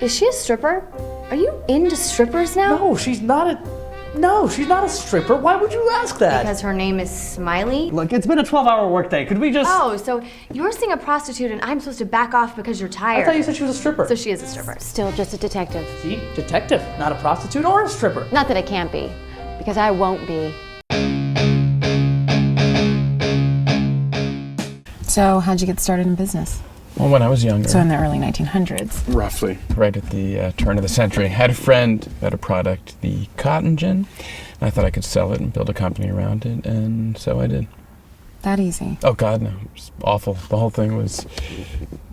Is she a stripper? Are you into strippers now? No, she's not a stripper. Why would you ask that? Because her name is Smiley? Look, it's been a 12-hour workday. Could we just... Oh, so you're seeing a prostitute and I'm supposed to back off because you're tired. I thought you said she was a stripper. So she is a stripper. Still just a detective. See? Detective, not a prostitute or a stripper. Not that I can't be, because I won't be. So, how'd you get started in business? Well, when I was younger. So in the early 1900s? Roughly. Right at the turn of the century. I had a friend who had a product, the cotton gin, and I thought I could sell it and build a company around it, and so I did. That easy? Oh, God, no. It was awful. The whole thing was...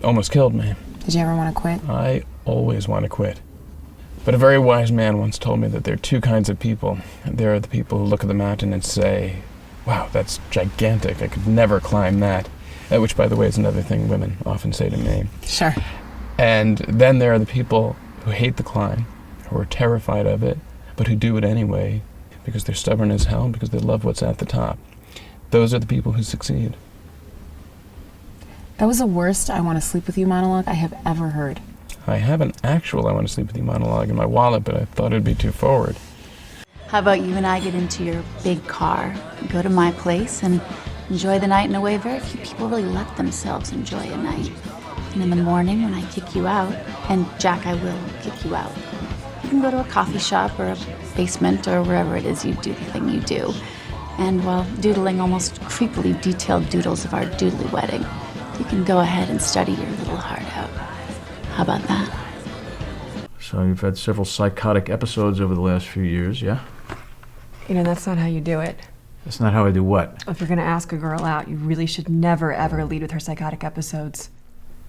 almost killed me. Did you ever want to quit? I always want to quit. But a very wise man once told me that there are two kinds of people. There are the people who look at the mountain and say, wow, that's gigantic. I could never climb that. Which, by the way, is another thing women often say to me. Sure. And then there are the people who hate the climb, who are terrified of it, but who do it anyway because they're stubborn as hell, because they love what's at the top. Those are the people who succeed. That was the worst I want to sleep with you monologue I have ever heard. I have an actual I want to sleep with you monologue in my wallet, but I thought it'd be too forward. How about you and I get into your big car, go to my place, and enjoy the night in a way very few people really let themselves enjoy a night. And in the morning when I kick you out, and Jack, I will kick you out, you can go to a coffee shop or a basement or wherever it is you do the thing you do. And while doodling almost creepily detailed doodles of our doodly wedding, you can go ahead and study your little heart out. How about that? So you've had several psychotic episodes over the last few years, yeah? You know, that's not how you do it. That's not how I do what? If you're gonna ask a girl out, you really should never, ever lead with her psychotic episodes.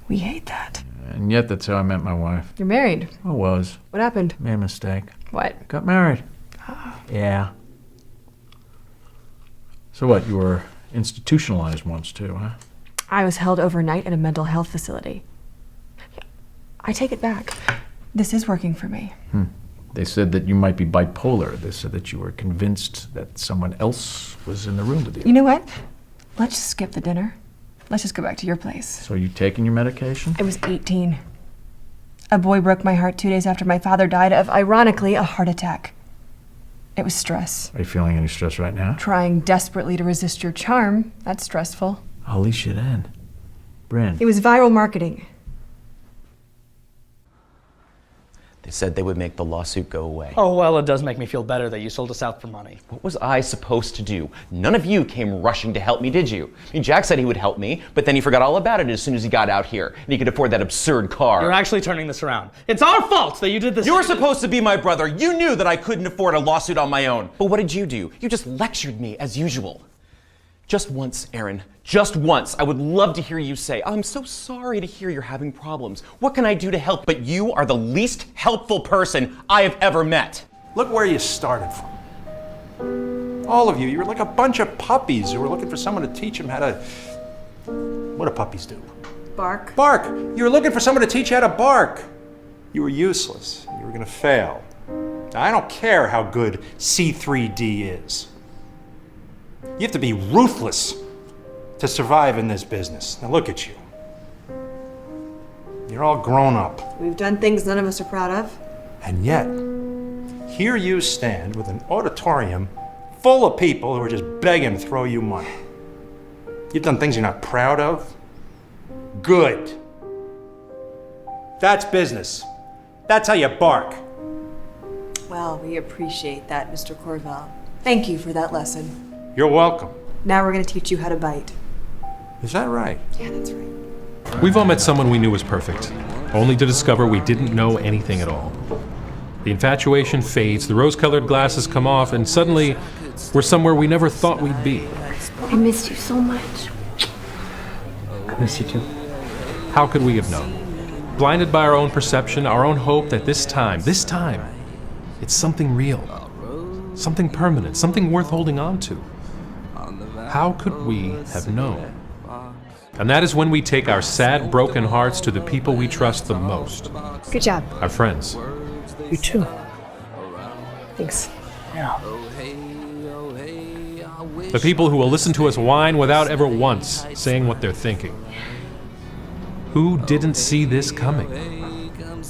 We hate that. And yet that's how I met my wife. You're married. I was. What happened? Made a mistake. What? Got married. Yeah. So what, you were institutionalized once too, huh? I was held overnight in a mental health facility. I take it back. This is working for me. They said that you might be bipolar. They said that you were convinced that someone else was in the room with you. You know what? Let's just skip the dinner. Let's just go back to your place. So you taking your medication? I was 18. A boy broke my heart 2 days after my father died of, ironically, a heart attack. It was stress. Are you feeling any stress right now? Trying desperately to resist your charm. That's stressful. Holy shit, in. BRYN. It was viral marketing. They said they would make the lawsuit go away. Oh, well, it does make me feel better that you sold us out for money. What was I supposed to do? None of you came rushing to help me, did you? I mean, Jack said he would help me, but then he forgot all about it as soon as he got out here, and he could afford that absurd car. You're actually turning this around. It's our fault that you did this. You were supposed to be my brother. You knew that I couldn't afford a lawsuit on my own. But what did you do? You just lectured me as usual. Just once, Aaron, just once, I would love to hear you say, I'm so sorry to hear you're having problems. What can I do to help? But you are the least helpful person I have ever met. Look where you started from. All of you, you were like a bunch of puppies who were looking for someone to teach them how to... What do puppies do? Bark. Bark! You were looking for someone to teach you how to bark. You were useless. You were gonna fail. Now, I don't care how good C3D is. You have to be ruthless to survive in this business. Now look at you. You're all grown up. We've done things none of us are proud of. And yet, here you stand with an auditorium full of people who are just begging to throw you money. You've done things you're not proud of? Good. That's business. That's how you bark. Well, we appreciate that, Mr. CORVEL. Thank you for that lesson. You're welcome. Now we're going to teach you how to bite. Is that right? Yeah, that's right. We've all met someone we knew was perfect, only to discover we didn't know anything at all. The infatuation fades, the rose-colored glasses come off, and suddenly we're somewhere we never thought we'd be. I missed you so much. I miss you too. How could we have known? Blinded by our own perception, our own hope that this time, it's something real, something permanent, something worth holding on to. How could we have known? And that is when we take our sad, broken hearts to the people we trust the most. Good job. Our friends. You too. Thanks. Yeah. The people who will listen to us whine without ever once saying what they're thinking. Who didn't see this coming?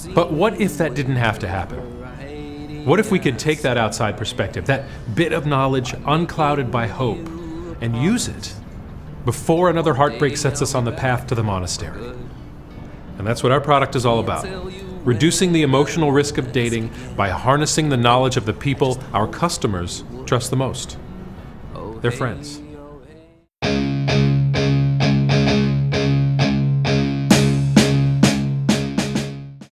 But what if that didn't have to happen? What if we could take that outside perspective, that bit of knowledge unclouded by hope, and use it before another heartbreak sets us on the path to the monastery? And that's what our product is all about. Reducing the emotional risk of dating by harnessing the knowledge of the people our customers trust the most. Their friends.